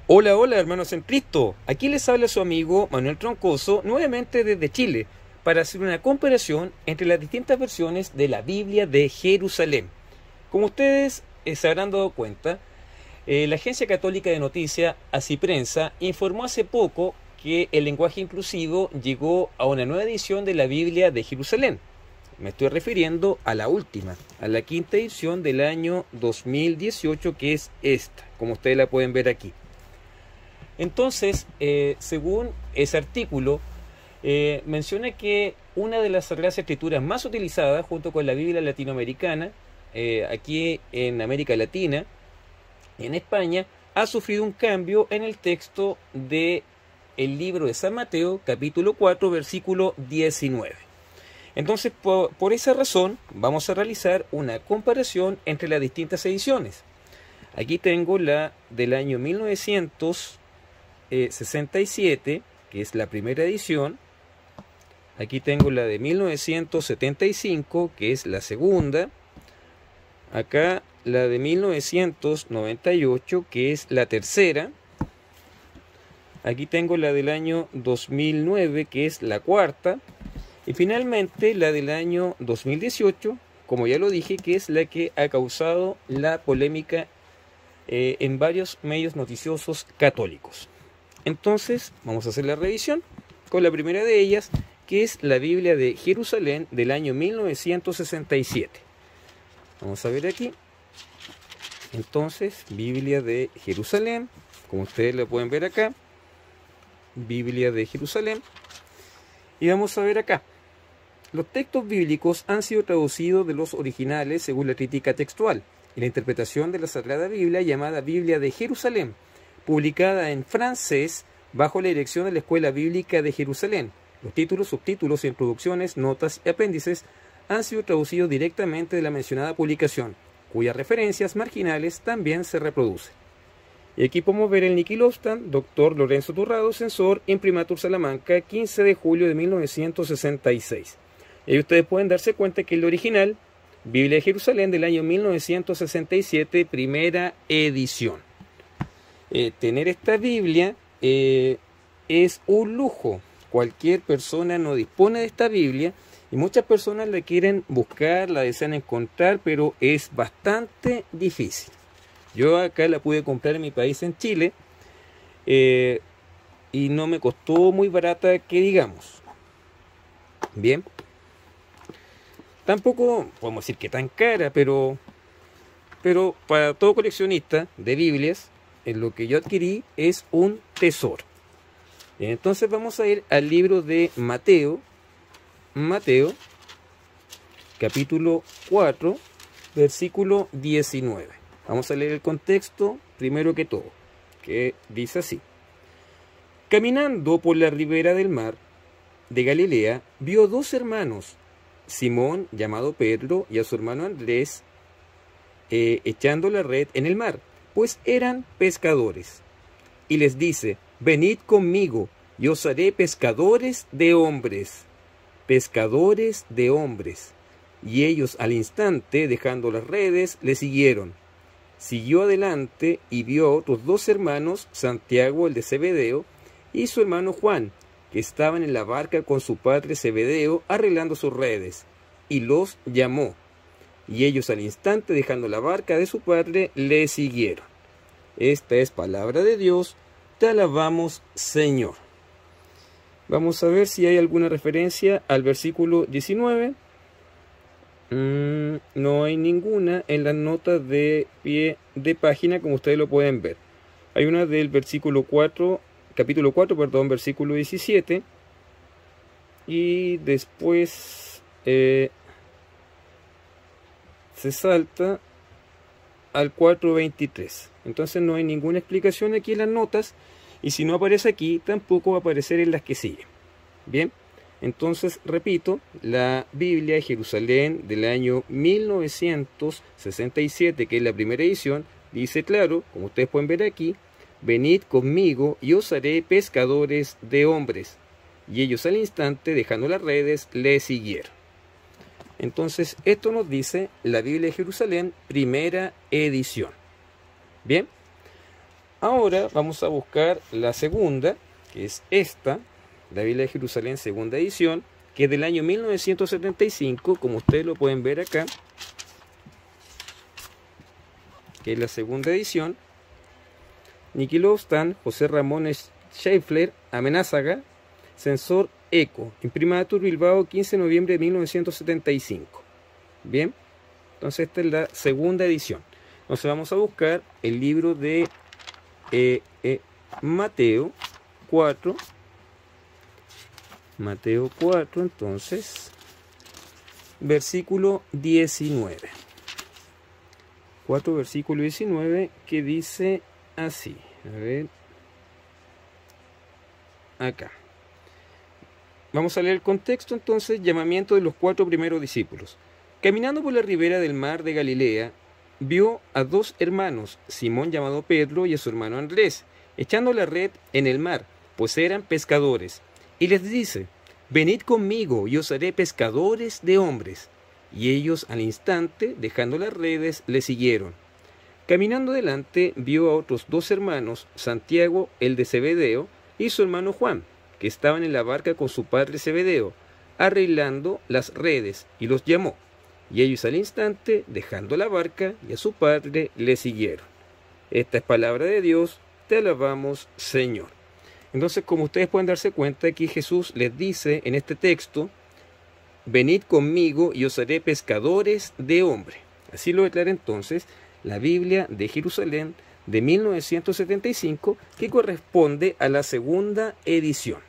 Hola, hola hermanos en Cristo, aquí les habla su amigo Manuel Troncoso nuevamente desde Chile para hacer una comparación entre las distintas versiones de la Biblia de Jerusalén. Como ustedes se habrán dado cuenta, la Agencia Católica de Noticias, Así Prensa, informó hace poco que el lenguaje inclusivo llegó a una nueva edición de la Biblia de Jerusalén. Me estoy refiriendo a la última, a la quinta edición del año 2018, que es esta, como ustedes la pueden ver aquí. Entonces, según ese artículo, menciona que una de las Sagradas Escrituras más utilizadas junto con la Biblia latinoamericana, aquí en América Latina, en España, ha sufrido un cambio en el texto del libro de San Mateo, capítulo 4, versículo 19. Entonces, por esa razón, vamos a realizar una comparación entre las distintas ediciones. Aquí tengo la del año 1967, que es la primera edición. Aquí tengo la de 1975, que es la segunda. Acá la de 1998, que es la tercera. Aquí tengo la del año 2009, que es la cuarta. Y finalmente la del año 2018, como ya lo dije, que es la que ha causado la polémica en varios medios noticiosos católicos. Entonces, vamos a hacer la revisión con la primera de ellas, que es la Biblia de Jerusalén del año 1967. Vamos a ver aquí. Entonces, Biblia de Jerusalén, como ustedes la pueden ver acá. Biblia de Jerusalén. Y vamos a ver acá. Los textos bíblicos han sido traducidos de los originales según la crítica textual y la interpretación de la Sagrada Biblia llamada Biblia de Jerusalén, publicada en francés bajo la dirección de la Escuela Bíblica de Jerusalén. Los títulos, subtítulos, introducciones, notas y apéndices han sido traducidos directamente de la mencionada publicación, cuyas referencias marginales también se reproducen. Y aquí podemos ver el Niki Loftan, Dr. Lorenzo Turrado, censor, Imprimatur Salamanca, 15 de julio de 1966. Y ahí ustedes pueden darse cuenta que el original, Biblia de Jerusalén del año 1967, primera edición. Tener esta Biblia es un lujo. Cualquier persona no dispone de esta Biblia y muchas personas la quieren buscar, la desean encontrar, pero es bastante difícil. Yo acá la pude comprar en mi país, en Chile, y no me costó muy barata, que digamos. Bien. Tampoco podemos decir que tan cara, pero para todo coleccionista de Biblias, en lo que yo adquirí es un tesoro. Entonces vamos a ir al libro de Mateo, capítulo 4, versículo 19. Vamos a leer el contexto primero que todo, que dice así. Caminando por la ribera del mar de Galilea, vio dos hermanos, Simón, llamado Pedro, y a su hermano Andrés, echando la red en el mar, pues eran pescadores. Y les dice, venid conmigo, y os haré pescadores de hombres. Pescadores de hombres. Y ellos al instante, dejando las redes, le siguieron. Siguió adelante y vio a otros dos hermanos, Santiago el de Zebedeo, y su hermano Juan, que estaban en la barca con su padre Zebedeo arreglando sus redes, y los llamó. Y ellos al instante, dejando la barca de su padre, le siguieron. Esta es palabra de Dios, te alabamos, Señor. Vamos a ver si hay alguna referencia al versículo 19. No hay ninguna en las notas de pie de página, como ustedes lo pueden ver. Hay una del versículo 4, capítulo 4, perdón, versículo 17. Y después se salta al 4:23. Entonces no hay ninguna explicación aquí en las notas. Y si no aparece aquí, tampoco va a aparecer en las que siguen. Bien, Entonces, repito, la Biblia de Jerusalén del año 1967, que es la primera edición, dice claro, como ustedes pueden ver aquí, venid conmigo y os haré pescadores de hombres. Y ellos al instante, dejando las redes, le siguieron. Entonces, esto nos dice la Biblia de Jerusalén, primera edición. Bien, ahora vamos a buscar la segunda, que es esta, la Biblia de Jerusalén, segunda edición, que es del año 1975, como ustedes lo pueden ver acá, que es la segunda edición. Niki Lovstan, José Ramón Scheifler, Amenázaga, Censor Eco, Imprimatur Bilbao, 15 de noviembre de 1975. Bien, entonces esta es la segunda edición. Entonces vamos a buscar el libro de Mateo 4. Mateo 4, entonces, versículo 19. 4, versículo 19, que dice así. A ver. Acá. Vamos a leer el contexto, entonces, llamamiento de los 4 primeros discípulos. Caminando por la ribera del mar de Galilea, vio a 2 hermanos, Simón llamado Pedro y a su hermano Andrés, echando la red en el mar, pues eran pescadores. Y les dice, venid conmigo y os haré pescadores de hombres. Y ellos al instante, dejando las redes, le siguieron. Caminando delante, vio a otros 2 hermanos, Santiago, el de Zebedeo, y su hermano Juan, que estaban en la barca con su padre Zebedeo, arreglando las redes, y los llamó. Y ellos al instante, dejando la barca y a su padre, le siguieron. Esta es palabra de Dios, te alabamos, Señor. Entonces, como ustedes pueden darse cuenta, aquí Jesús les dice en este texto, venid conmigo y os haré pescadores de hombre. Así lo declara entonces la Biblia de Jerusalén de 1975, que corresponde a la segunda edición.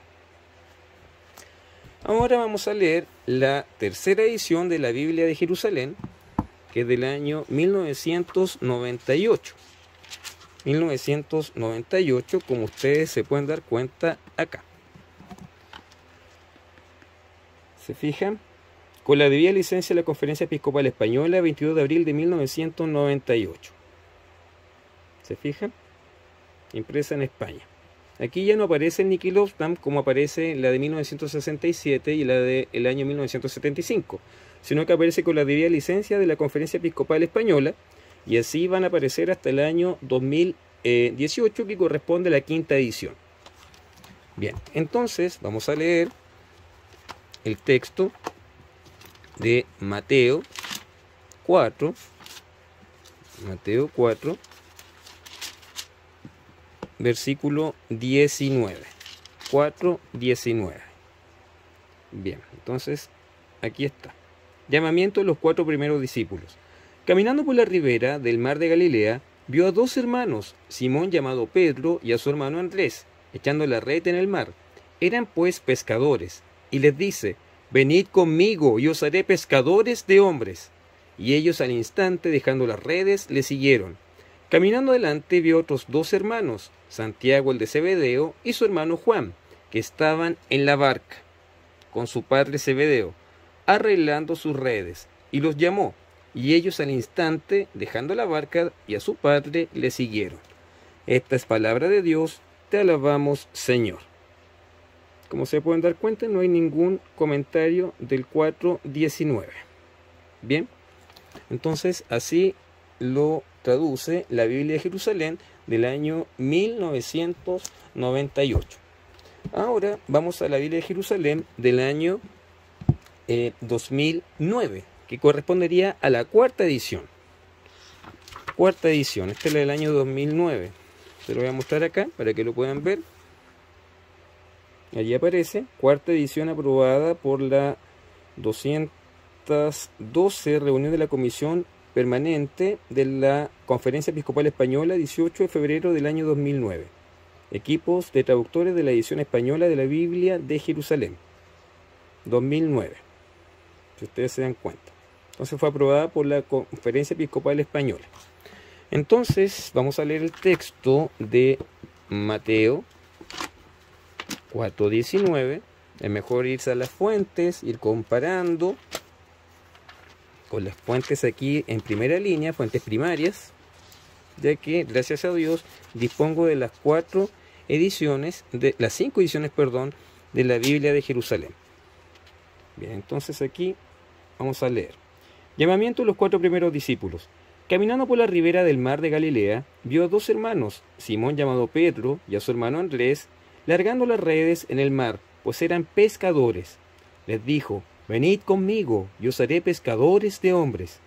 Ahora vamos a leer la tercera edición de la Biblia de Jerusalén, que es del año 1998. 1998, como ustedes se pueden dar cuenta acá. ¿Se fijan? Con la debida licencia de la Conferencia Episcopal Española, 22 de abril de 1998. ¿Se fijan? Impresa en España. Aquí ya no aparece el Niki Lovstan como aparece la de 1967 y la del año 1975, sino que aparece con la debida licencia de la Conferencia Episcopal Española, y así van a aparecer hasta el año 2018, que corresponde a la quinta edición. Bien, entonces vamos a leer el texto de Mateo 4. Mateo 4, versículo 19. 4:19. Bien, entonces aquí está. Llamamiento de los 4 primeros discípulos. Caminando por la ribera del mar de Galilea, vio a 2 hermanos, Simón llamado Pedro y a su hermano Andrés, echando la red en el mar. Eran pues pescadores, y les dice, venid conmigo y os haré pescadores de hombres. Y ellos al instante, dejando las redes, le siguieron. Caminando adelante vio otros 2 hermanos, Santiago el de Zebedeo y su hermano Juan, que estaban en la barca con su padre Zebedeo, arreglando sus redes, y los llamó. Y ellos al instante, dejando la barca y a su padre, le siguieron. Esta es palabra de Dios, te alabamos, Señor. Como se pueden dar cuenta, no hay ningún comentario del 4:19. Bien, entonces así lo traduce la Biblia de Jerusalén del año 1998. Ahora vamos a la Biblia de Jerusalén del año 2009, que correspondería a la cuarta edición. Cuarta edición, esta es la del año 2009. Se lo voy a mostrar acá para que lo puedan ver. Allí aparece, cuarta edición aprobada por la 212 reunión de la Comisión Permanente de la Conferencia Episcopal Española, 18 de febrero del año 2009. Equipos de traductores de la edición española de la Biblia de Jerusalén, 2009. Si ustedes se dan cuenta. Entonces fue aprobada por la Conferencia Episcopal Española. Entonces vamos a leer el texto de Mateo 4:19, Es mejor irse a las fuentes, ir comparando con las fuentes aquí en primera línea, fuentes primarias, ya que gracias a Dios dispongo de las 5 ediciones, perdón, de la Biblia de Jerusalén. Bien, entonces aquí vamos a leer. Llamamiento de los 4 primeros discípulos. Caminando por la ribera del mar de Galilea, vio a 2 hermanos, Simón llamado Pedro y a su hermano Andrés, largando las redes en el mar, pues eran pescadores. Les dijo: venid conmigo, y os haré pescadores de hombres.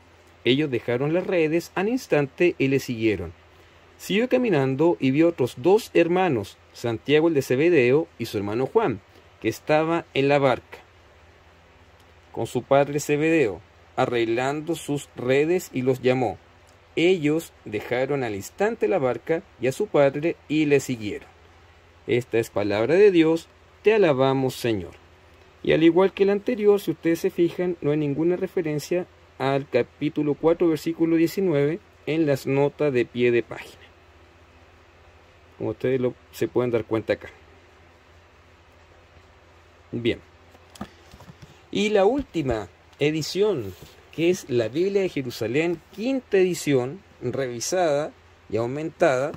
Ellos dejaron las redes al instante y le siguieron. Siguió caminando y vio otros 2 hermanos, Santiago el de Zebedeo y su hermano Juan, que estaba en la barca con su padre Zebedeo, arreglando sus redes, y los llamó. Ellos dejaron al instante la barca y a su padre y le siguieron. Esta es palabra de Dios, te alabamos, Señor. Y al igual que el anterior, si ustedes se fijan, no hay ninguna referencia al capítulo 4, versículo 19 en las notas de pie de página, como ustedes se pueden dar cuenta acá. Bien. Y la última edición, que es la Biblia de Jerusalén, 5ª edición, revisada y aumentada.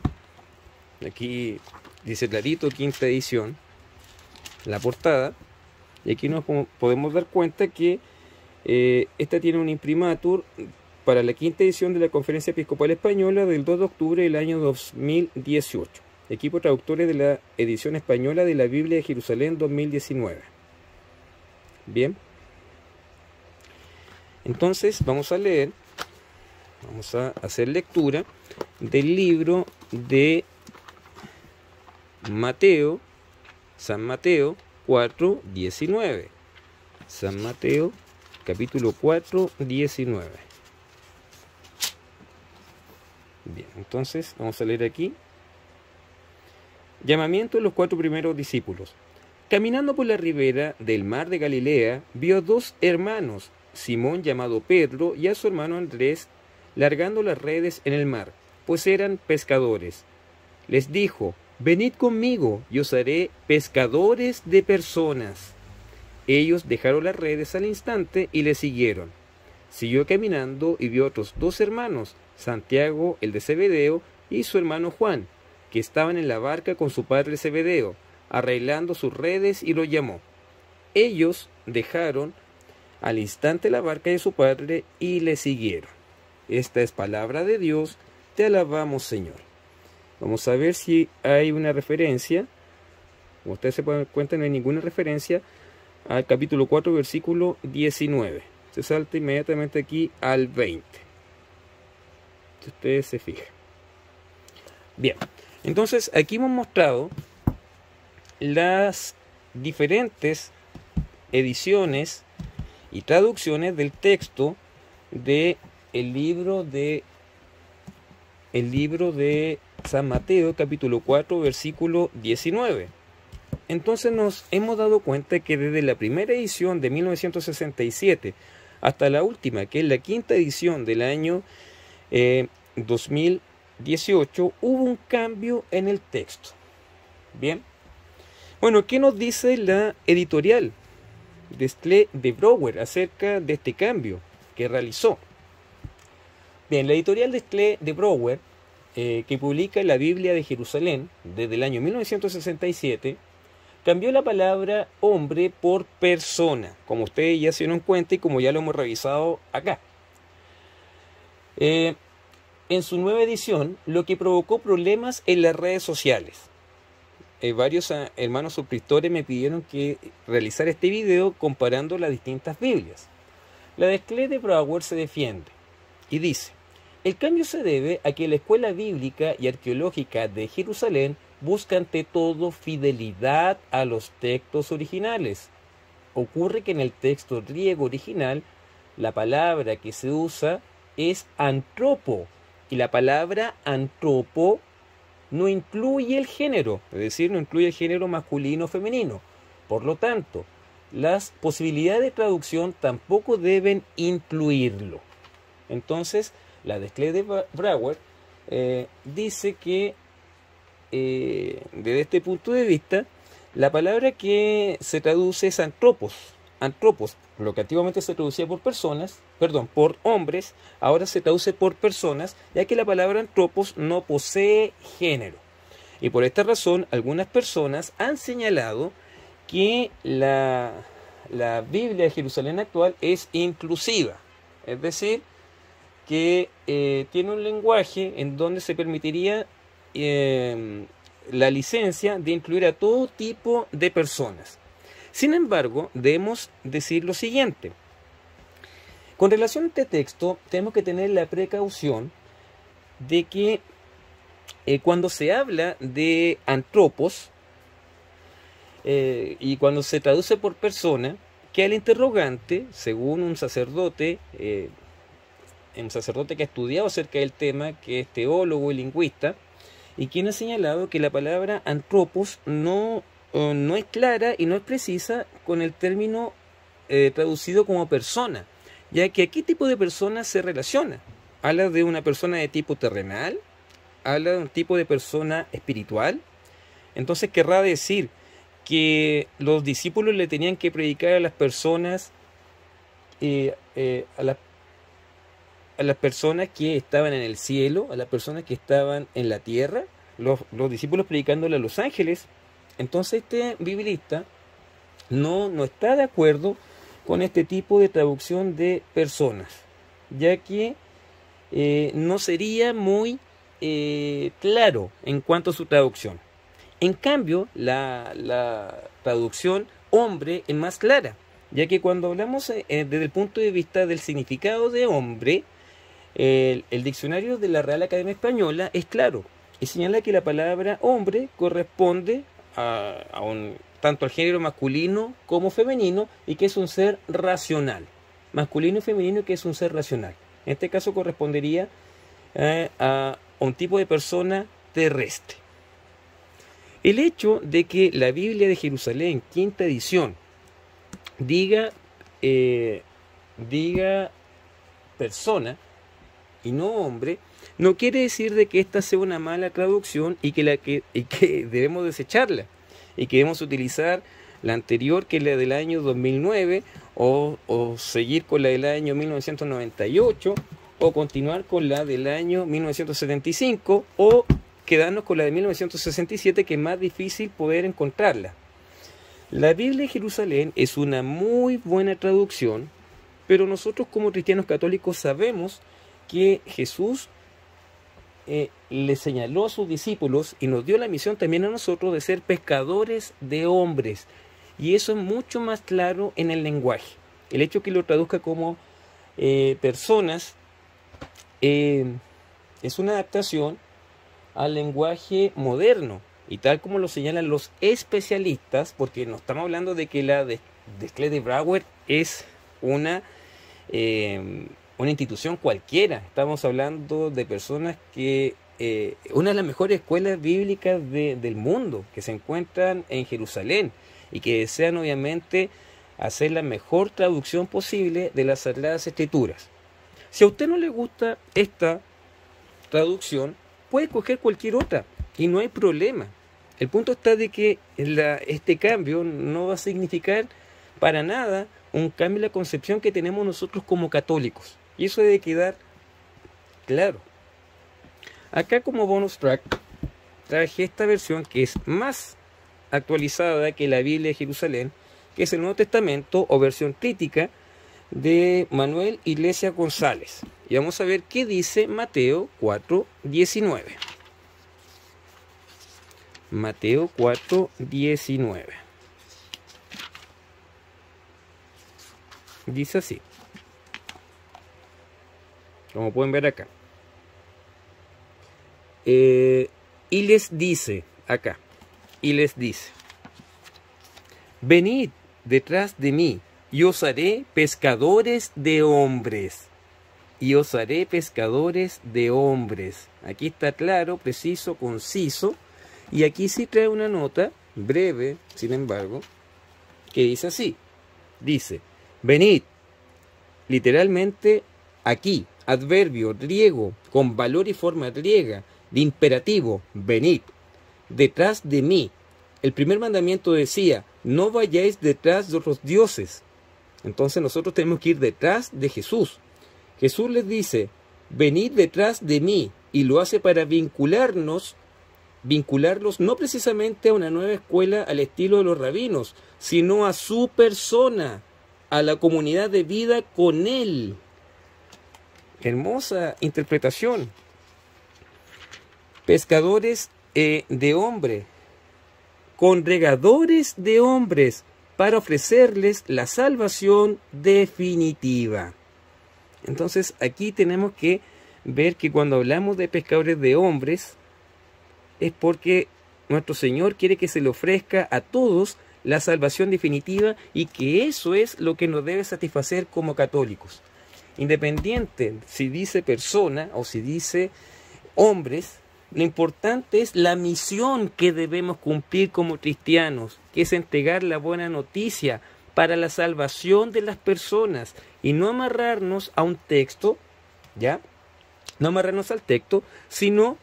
Aquí dice clarito 5ª edición, la portada. Y aquí nos podemos dar cuenta que esta tiene un imprimatur para la 5ª edición de la Conferencia Episcopal Española del 2 de octubre del año 2018. Equipo traductores de la edición española de la Biblia de Jerusalén 2019. Bien, entonces vamos a leer, vamos a hacer lectura del libro de Mateo, San Mateo 4:19. San Mateo capítulo 4:19. Bien, entonces vamos a leer aquí. Llamamiento de los 4 primeros discípulos. Caminando por la ribera del mar de Galilea, vio 2 hermanos, Simón llamado Pedro y a su hermano Andrés, largando las redes en el mar, pues eran pescadores. Les dijo: venid conmigo, y os haré pescadores de personas. Ellos dejaron las redes al instante y le siguieron. Siguió caminando y vio otros 2 hermanos, Santiago el de Zebedeo y su hermano Juan, que estaban en la barca con su padre Zebedeo, arreglando sus redes, y los llamó. Ellos dejaron al instante la barca de su padre y le siguieron. Esta es palabra de Dios, te alabamos, Señor. Vamos a ver si hay una referencia. Como ustedes se pueden dar cuenta, no hay ninguna referencia al capítulo 4, versículo 19. Se salta inmediatamente aquí al 20. Si ustedes se fijan. Bien, entonces aquí hemos mostrado las diferentes ediciones y traducciones del texto de el libro de San Mateo capítulo 4 versículo 19. Entonces nos hemos dado cuenta que desde la primera edición de 1967 hasta la última, que es la 5ª edición del año 2018, hubo un cambio en el texto. Bien. Bueno, ¿qué nos dice la editorial Desclée de Brouwer acerca de este cambio que realizó? Bien, la editorial Desclée de Brouwer, que publica la Biblia de Jerusalén desde el año 1967, cambió la palabra hombre por persona, como ustedes ya se dieron cuenta y como ya lo hemos revisado acá. En su nueva edición, lo que provocó problemas en las redes sociales. Varios hermanos suscriptores me pidieron que realizara este video comparando las distintas Biblias. La Desclée de Brouwer se defiende y dice: el cambio se debe a que la Escuela Bíblica y Arqueológica de Jerusalén busca ante todo fidelidad a los textos originales. Ocurre que en el texto griego original la palabra que se usa es antropo, y la palabra antropo no incluye el género, es decir, no incluye el género masculino o femenino. Por lo tanto, las posibilidades de traducción tampoco deben incluirlo. Entonces, la Desclée de Brouwer dice que, desde este punto de vista, La palabra que se traduce es antropos. Antropos, lo que antiguamente se traducía por personas, perdón, por hombres, ahora se traduce por personas, ya que la palabra antropos no posee género. Y por esta razón, algunas personas han señalado que la Biblia de Jerusalén actual es inclusiva, es decir, que tiene un lenguaje en donde se permitiría la licencia de incluir a todo tipo de personas. Sin embargo, debemos decir lo siguiente. Con relación a este texto, tenemos que tener la precaución de que cuando se habla de antropos y cuando se traduce por persona, que el interrogante, según un sacerdote que ha estudiado acerca del tema, que es teólogo y lingüista, y quien ha señalado que la palabra antropos no es clara y no es precisa con el término traducido como persona, ya que ¿a qué tipo de persona se relaciona? ¿Habla de una persona de tipo terrenal? ¿Habla de un tipo de persona espiritual? Entonces querrá decir que los discípulos le tenían que predicar a las personas, a las personas que estaban en el cielo, a las personas que estaban en la tierra, los discípulos predicándole a los ángeles. Entonces este biblista no está de acuerdo con este tipo de traducción de personas, ya que no sería muy claro en cuanto a su traducción. En cambio, la traducción hombre es más clara, ya que cuando hablamos desde el punto de vista del significado de hombre, el diccionario de la Real Academia Española es claro y señala que la palabra hombre corresponde tanto al género masculino como femenino y que es un ser racional. Masculino y femenino y que es un ser racional. En este caso correspondería a un tipo de persona terrestre. El hecho de que la Biblia de Jerusalén, quinta edición, diga persona y no hombre, no quiere decir de que esta sea una mala traducción y que debemos desecharla y que debemos utilizar la anterior, que es la del año 2009, o seguir con la del año 1998, o continuar con la del año 1975, o quedarnos con la de 1967, que es más difícil poder encontrarla. La Biblia de Jerusalén es una muy buena traducción, pero nosotros como cristianos católicos sabemos que Jesús le señaló a sus discípulos y nos dio la misión también a nosotros de ser pescadores de hombres. Y eso es mucho más claro en el lenguaje. El hecho que lo traduzca como personas es una adaptación al lenguaje moderno. Y tal como lo señalan los especialistas, porque no estamos hablando de que la de Schley-Brouwer es una institución cualquiera. Estamos hablando de personas que una de las mejores escuelas bíblicas del mundo, que se encuentran en Jerusalén y que desean obviamente hacer la mejor traducción posible de las Sagradas Escrituras. Si a usted no le gusta esta traducción, puede coger cualquier otra y no hay problema. El punto está de que este cambio no va a significar para nada un cambio en la concepción que tenemos nosotros como católicos. Y eso debe quedar claro. Acá como bonus track traje esta versión que es más actualizada que la Biblia de Jerusalén, que es el Nuevo Testamento o versión crítica de Manuel Iglesias González. Y vamos a ver qué dice Mateo 4:19. Mateo 4:19. Dice así, como pueden ver acá. Y les dice, acá, y les dice: venid detrás de mí, y os haré pescadores de hombres. Y os haré pescadores de hombres. Aquí está claro, preciso, conciso. Y aquí sí trae una nota, breve, sin embargo, que dice así. Dice: venid, literalmente aquí, adverbio griego con valor y forma griega de imperativo, venid, detrás de mí, el primer mandamiento decía, no vayáis detrás de otros dioses. Entonces nosotros tenemos que ir detrás de Jesús. Jesús les dice, venid detrás de mí, y lo hace para vincularlos no precisamente a una nueva escuela al estilo de los rabinos, sino a su persona, a la comunidad de vida con Él. Hermosa interpretación. Pescadores de hombres, congregadores de hombres, para ofrecerles la salvación definitiva. Entonces aquí tenemos que ver que cuando hablamos de pescadores de hombres, es porque nuestro Señor quiere que se le ofrezca a todos la salvación definitiva, y que eso es lo que nos debe satisfacer como católicos. Independiente si dice persona o si dice hombres, lo importante es la misión que debemos cumplir como cristianos, que es entregar la buena noticia para la salvación de las personas, y no amarrarnos a un texto, ¿ya? No amarrarnos al texto, sino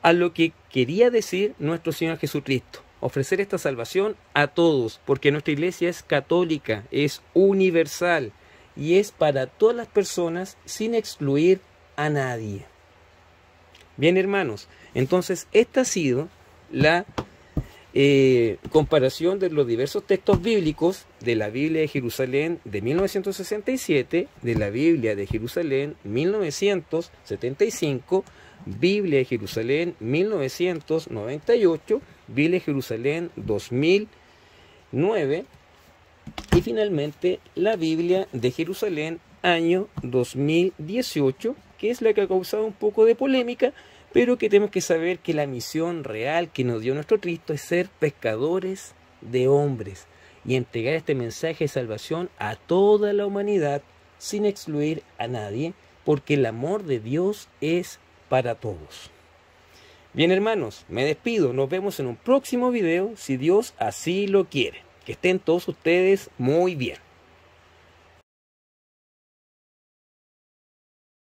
a lo que quería decir nuestro Señor Jesucristo. Ofrecer esta salvación a todos, porque nuestra iglesia es católica, es universal, y es para todas las personas sin excluir a nadie. Bien, hermanos, entonces esta ha sido la comparación de los diversos textos bíblicos de la Biblia de Jerusalén de 1967, de la Biblia de Jerusalén 1975, Biblia de Jerusalén 1998, Biblia de Jerusalén 2009 y finalmente la Biblia de Jerusalén año 2018, que es la que ha causado un poco de polémica, pero que tenemos que saber que la misión real que nos dio nuestro Cristo es ser pescadores de hombres y entregar este mensaje de salvación a toda la humanidad sin excluir a nadie, porque el amor de Dios es para todos. Bien, hermanos, me despido. Nos vemos en un próximo video, si Dios así lo quiere. Que estén todos ustedes muy bien.